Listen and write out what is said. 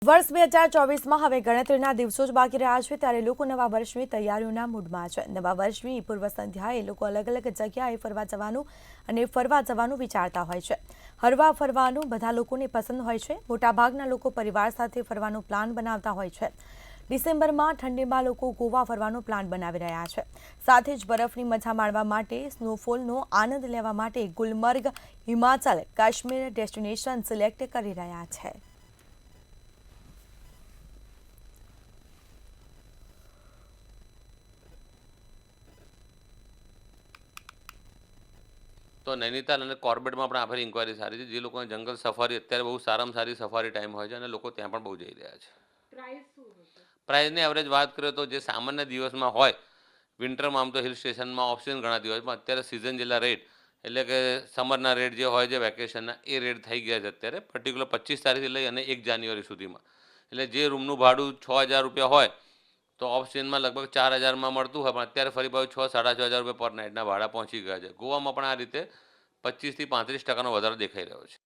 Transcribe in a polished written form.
વર્ષ 2024માં હવે ગણતરીના દિવસો જ બાકી રહ્યા છે, ત્યારે લોકો નવા વર્ષની તૈયારીઓના મૂડમાં છે। નવા વર્ષની પૂર્વ સંધ્યાએ લોકો અલગ અલગ જગ્યાએ ફરવા જવાનું વિચારતા હોય છે। હરવા ફરવાનું બધા લોકોને પસંદ હોય છે। મોટાભાગના લોકો પરિવાર સાથે ફરવાનો પ્લાન બનાવતા હોય છે। ડિસેમ્બરમાં ઠંડીમાં લોકો ગોવા ફરવાનો પ્લાન બનાવી રહ્યા છે। સાથે જ બરફની મજા માણવા માટે, સ્નોફોલનો આનંદ લેવા માટે ગુલમર્ગ, હિમાચલ, કાશ્મીર ડેસ્ટિનેશન સિલેક્ટ કરી રહ્યા છે। તો નૈનીતાલ અને કોર્બેટમાં પણ આ ફરી ઇન્ક્વાયરી સારી છે। જે લોકોને જંગલ સફારી અત્યારે બહુ સારામાં સારી સફારી ટાઈમ હોય છે અને લોકો ત્યાં પણ બહુ જઈ રહ્યા છે। પ્રાઇસની એવરેજ વાત કરીએ તો જે સામાન્ય દિવસમાં હોય, વિન્ટરમાં આમ તો હિલ સ્ટેશનમાં ઓપ્શન ઘણા દિવસ પણ અત્યારે સિઝન જેટલા રેટ એટલે કે સમરના રેટ જે હોય છે વેકેશનના એ રેટ થઈ ગયા છે અત્યારે પર્ટિક્યુલર 25 તારીખથી લઈ અને 1 જાન્યુઆરી સુધીમાં। એટલે જે રૂમનું ભાડું 6,000 રૂપિયા હોય તો ઓફ સીઝનમાં લગભગ 4,000માં મળતું હોય, પણ અત્યારે ફરી પાછું 6,000-6,500 રૂપિયા પર નાઇટના ભાડા પહોંચી ગયા છે। ગોવામાં પણ આ રીતે 25% થી 35% વધારો દેખાઈ રહ્યો છે।